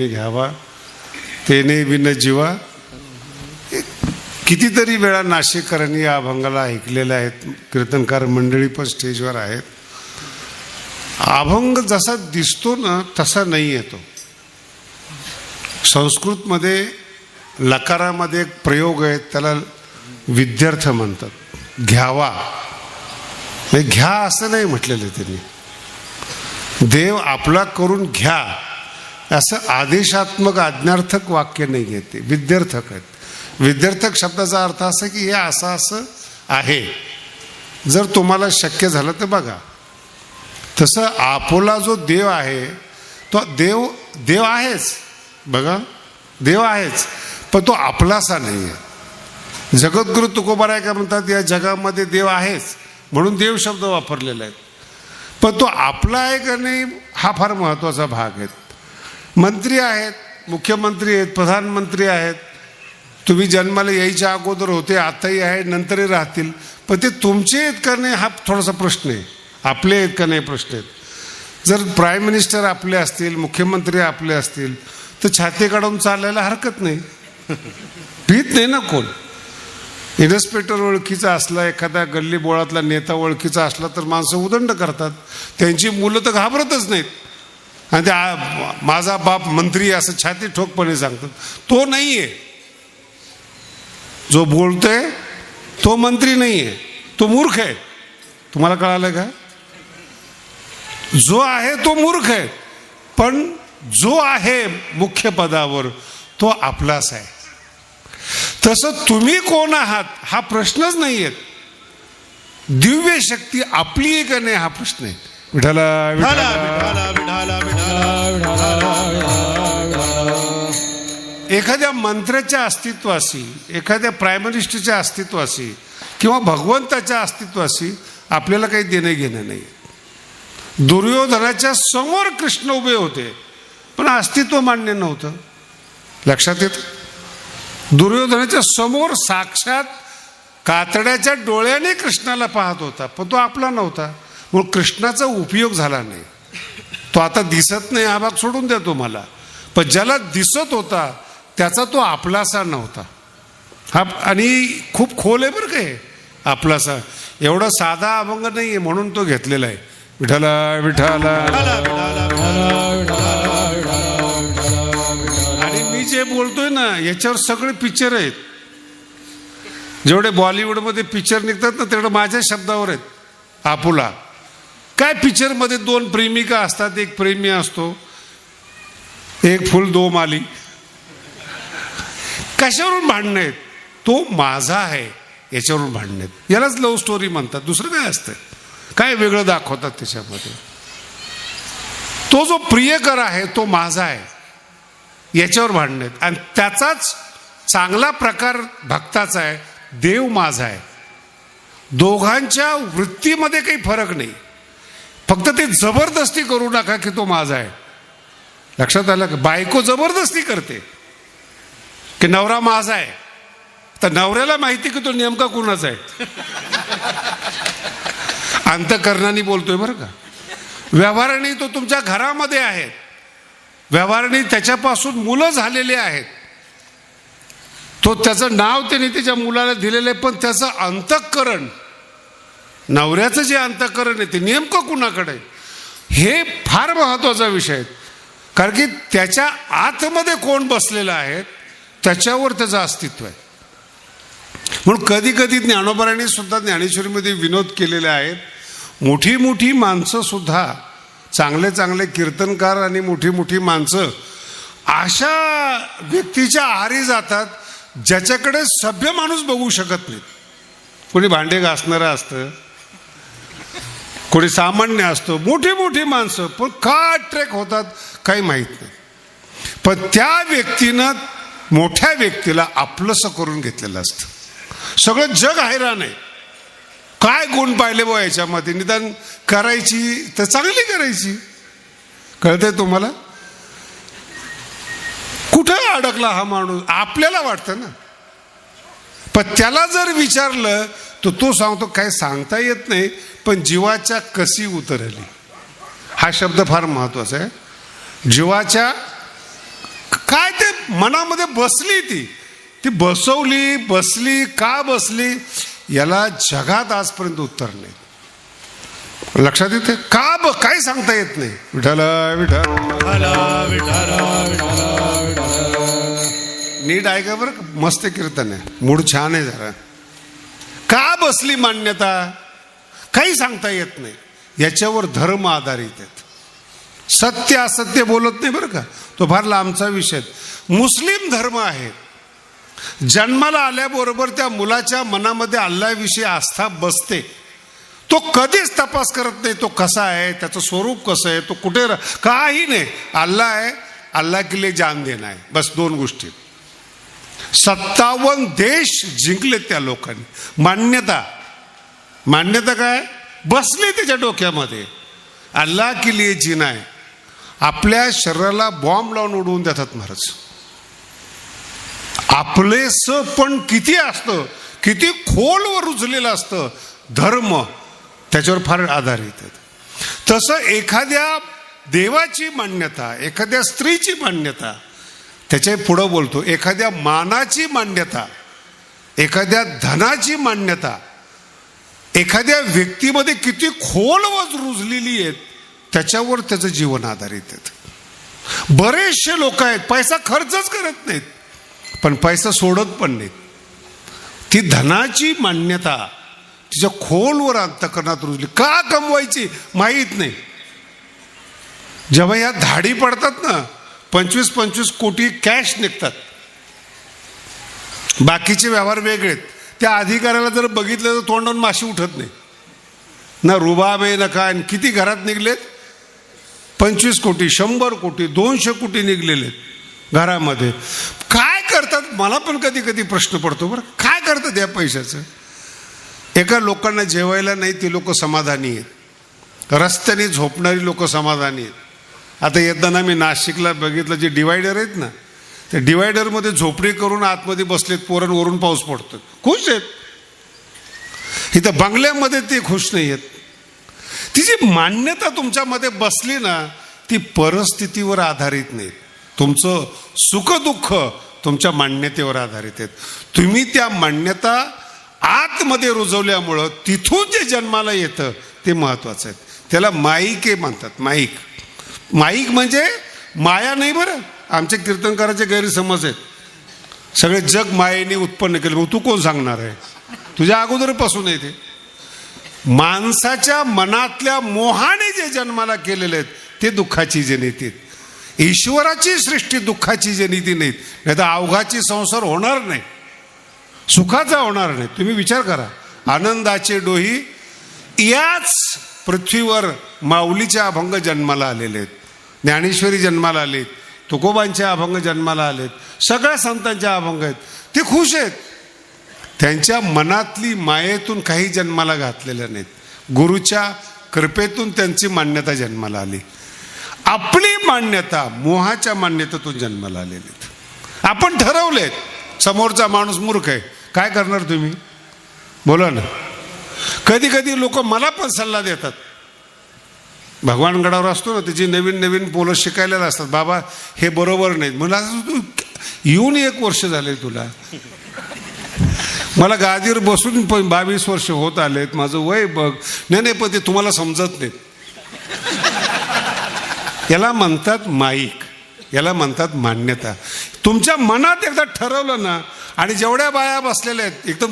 करून घ्यावा, तेने विन जीवा. कितीतरी वेळा नाशिककरांनी या अभंगाला ऐकलेल्या आहेत, कीर्तनकार मंडळी पण स्टेजवर आहेत. अभंग जसा दिसतो ना तसा नाही येतो. संस्कृतमध्ये लकारामध्ये एक प्रयोग आहे, त्याला विद्यार्थ म्हणतात. घ्यावा, घ्या असं नाही म्हटलेलं त्यांनी. देव आपला करून घ्या असं आदेशात्मक आज्ञार्थक वाक्य नाही घेते, विद्यार्थक आहेत. विद्यार्थक शब्दाचा अर्थ असा की हे असं असं आहे, जर तुम्हाला शक्य झालं तर बघा. तसं आपला जो देव आहे तो देव आहेच, बघा देव आहेच, पण तो आपलासा नाही आहे. जगद्गुरु तुकोबाराय काय म्हणतात, या जगामध्ये देव आहेच म्हणून देव शब्द वापरलेला आहे, पण तो आपला आहे का नाही हा फार महत्त्वाचा भाग आहे. मंत्री आहेत, मुख्यमंत्री आहेत, प्रधानमंत्री आहेत, तुम्ही जन्माला यायच्या अगोदर होते, आताही आहे, नंतरही राहतील, पण ते तुमचे आहेत का नाही हा थोडासा प्रश्न आहे. आपले आहेत का नाही प्रश्न आहेत. जर प्राईम मिनिस्टर आपले असतील, मुख्यमंत्री आपले असतील तर छाती काढून चालायला हरकत नाही, भीत नाही ना कोण. इन्स्पेक्टर ओळखीचा असला, एखादा गल्ली बोळातला नेता ओळखीचा असला तर माणसं उदंड करतात, त्यांची मुलं तर घाबरतच नाहीत. आणि ते माझा बाप मंत्री असं छाती ठोकपणे सांगतात. तो नाही आहे, जो बोलतोय तो मंत्री नाही आहे, तो मूर्ख आहे. तुम्हाला कळालं का? जो आहे तो मूर्ख आहे, पण जो आहे मुख्य पदावर तो आपलाच आहे. तसं तुम्ही कोण आहात हा प्रश्नच नाही आहे. दिव्य शक्ती आपली आहे का नाही हा प्रश्न आहे. विठाला विठाला विठाला विठाला. एखाद्या मंत्र्याच्या अस्तित्वाशी, एखाद्या प्राईम मिनिस्टरच्या अस्तित्वाशी किंवा भगवंताच्या अस्तित्वाशी आपल्याला काही देणं घेणं नाही. दुर्योधनाच्या समोर कृष्ण उभे होते पण अस्तित्व मान्य नव्हतं. लक्षात येत? दुर्योधनाच्या समोर साक्षात कातड्याच्या डोळ्याने कृष्णाला पाहत होता, पण तो आपला नव्हता, म्हणून कृष्णाचा उपयोग झाला नाही. तो आता दिसत नाही हा भाग सोडून द्या तुम्हाला, पण ज्याला दिसत होता त्याचा तो आपलासा नव्हता. हा आणि खूप खोल आहे बरं काय आपलासा. एवढा साधा अभंग नाही आहे म्हणून तो घेतलेला आहे. विठाला विठाला. आणि मी जे बोलतोय ना याच्यावर सगळे पिक्चर आहेत. जेवढे बॉलिवूडमध्ये पिक्चर निघतात ना तेवढं माझ्या शब्दावर आहेत. आपुला काय पिक्चरमध्ये दोन प्रेमिका असतात, एक प्रेमी असतो, एक फुल दो माली. कशावरून भांडणं आहेत? तो माझा आहे याच्यावरून भांडणं आहेत. यालाच लव्ह स्टोरी म्हणतात. दुसरं काय असतं? काय वेगळं दाखवतात त्याच्यामध्ये? तो जो प्रियकर आहे तो माझा आहे याच्यावर भांडणं आहेत. आणि त्याचाच चांगला प्रकार भक्ताचा आहे, देव माझा आहे. दोघांच्या वृत्तीमध्ये काही फरक नाही, फक्त ते जबरदस्ती करू नका की तो माझा आहे. लक्षात आलं का? बायको जबरदस्ती करते की नवरा माझा आहे, तर नवऱ्याला माहिती की तो नेमका कुणाचा आहे. अंतःकरणाने बोलतोय बरं का. व्यवहाराने तो तुमच्या घरामध्ये आहे, व्यवहाराने त्याच्यापासून मुलं झालेले आहेत, तो त्याचं नाव त्याने त्याच्या मुलाला दिलेलं आहे, पण त्याचं अंतःकरण, नवऱ्याचं जे अंतःकरण आहे ते नेमकं कुणाकडे हे फार महत्वाचा विषय आहे. कारण की त्याच्या आतमध्ये कोण बसलेलं आहे त्याच्यावर त्याचं अस्तित्व आहे. म्हणून कधी कधी ज्ञानोबारांनी सुद्धा ज्ञानेश्वरीमध्ये विनोद केलेले आहेत. मोठी मोठी माणसं सुद्धा, चांगले चांगले कीर्तनकार आणि मोठी मोठी माणसं अशा व्यक्तीच्या आहारी जातात ज्याच्याकडे सभ्य माणूस बघू शकत नाही. कोणी भांडे घासणारं असतं, कोणी सामान्य असतं, मोठी मोठी माणसं, पण का अट्रॅक्ट होतात काही माहीत नाही. पण त्या व्यक्तीनं मोठ्या व्यक्तीला आपलंसं करून घेतलेलं असतं. सगळं जग हैराण आहे. काय गुण पाहिले बो याच्यामध्ये, निदान करायची तर चांगली करायची. कळतंय तुम्हाला? कुठं अडकला हा माणूस आपल्याला वाटतं ना, पण त्याला जर विचारलं तर तो सांगतो काय सांगता येत नाही, पण जीवाच्या कशी उतरली. हा शब्द फार महत्वाचा आहे. जीवाच्या मनामध्ये बसली, ती बसली का बसली याला जगात आजपर्यंत उत्तर नाही. लक्षात येते का? काय सांगता येत नाही. विठ्ठल विठ्ठल नीट ऐका बरं, मस्त कीर्तन आहे, मूड छान आहे जरा. का बसली मान्यता काही सांगता येत नाही. याच्यावर धर्म आधारित आहेत. सत्य असत्य बोलत नाही बरं का, तो फार लांबचा विषय. मुस्लिम धर्म आहे, जन्माला आल्याबरोबर त्या मुलाच्या मनामध्ये अल्लाहविषयी आस्था बसते. तो कधीच तपास करत नाही तो कसा आहे, त्याचं स्वरूप कसं आहे, तो कुठे काही नाही. अल्लाह आहे, अल्लाह के लिए जान देना आहे, बस दोन गोष्टी. 57 देश जिंकले त्या लोकांनी. मान्यता काय बसली त्याच्या डोक्यामध्ये, अल्लाह के लिए जीना आहे. आपल्या शरीराला बॉम्ब लावून उडवून देतात महाराज. आपलेस पण किती असतं, किती खोलवर रुजलेलं असतं धर्म, त्याच्यावर फार आधारित आहेत. तसं एखाद्या देवाची मान्यता, एखाद्या स्त्रीची मान्यता, त्याच्या पुढं बोलतो एखाद्या मानाची मान्यता, एखाद्या धनाची मान्यता, एखाद्या व्यक्तीमध्ये किती खोलवर रुजलेली आहेत त्याच्यावर त्याचं जीवन आधारित आहे. बरेचसे लोक आहेत पैसा खर्चच करत नाहीत, पण पैसा सोडत पण नाहीत. ती धनाची मान्यता तिच्या खोलवर अंतःकरणात रुजली. का कमवायची माहीत नाही. जेव्हा या धाडी पडतात ना, 25-25 कोटी कॅश निघतात. बाकीचे व्यवहार वेगळेत. त्या अधिकाऱ्याला जर बघितलं तर तोंडावरून माशी उठत नाही ना, रुबाब आहे ना काय. किती घरात निघलेत? 25 कोटी, 100 कोटी, 200 कोटी निघलेले घरामध्ये. काय करतात मला पण कधी कधी प्रश्न पडतो बरं, काय करतात या पैशाचं? एका लोकांना जेवायला नाही ते लोक समाधानी आहेत, रस्त्याने झोपणारी लोक समाधानी आहेत. आता येताना मी नाशिकला बघितलं, जे डिवायडर आहेत ना, त्या डिवायडरमध्ये झोपडी करून आतमध्ये बसलेत पोरांवरून पाऊस पडतो, खुश आहेत. इथं बंगल्यामध्ये ते खुश नाही आहेत. तिची मान्यता तुमच्यामध्ये बसली ना, ती परिस्थितीवर आधारित नाही. तुमचं सुखदुःख तुमच्या मान्यतेवर आधारित आहेत. तुम्ही त्या मान्यता आतमध्ये रुजवल्यामुळं तिथून जे जन्माला येतं ते महत्वाचं आहे. त्याला माईक म्हणतात. माईक म्हणजे माया नाही बरं. आमच्या कीर्तनकाराचे गैरसमज आहेत, सगळे जग मायेने उत्पन्न केलं. मग तू कोण सांगणार आहे? तुझ्या अगोदरपासून आहे ते. माणसाच्या मनातल्या मोहाने जे जन्माला केलेले आहेत ते दुःखाची जनिती आहेत. ईश्वराची सृष्टी दुःखाची जनिती नाहीत, नाही तर अवघाची संसार होणार नाही, सुखाचा होणार नाही. तुम्ही विचार करा, आनंदाचे डोही याच पृथ्वीवर माऊलीच्या अभंग जन्माला आलेले आहेत, ज्ञानेश्वरी जन्माला आलेत, तुकोबांचे अभंग जन्माला आलेत, सगळ्या संतांचे अभंग आहेत. ते खुश आहेत. त्यांच्या मनातली मायेतून काही जन्माला घातलेल्या नाहीत. गुरुच्या कृपेतून त्यांची मान्यता जन्माला आली. आपली मान्यता मोहाच्या मान्यतेतून जन्माला आलेली. आपण ठरवलेत. समोरचा माणूस मूर्ख आहे, काय करणार तुम्ही? बोला ना. कधी कधी लोक मला पण सल्ला देतात. भगवानगडावर असतो ना, त्याची नवीन नवीन पोलं शिकायला असतात. बाबा हे बरोबर नाही. मला तू येऊन 1 वर्ष झाले तुला, मला गादीवर बसून 22 वर्ष होत आलेत, माझं वय बघ. नाही पण ते तुम्हाला समजत नाही. याला म्हणतात माईक, याला म्हणतात मान्यता. तुमच्या मनात एकदा ठरवलं ना, आणि जेवढ्या बाया बसलेल्या आहेत एकदम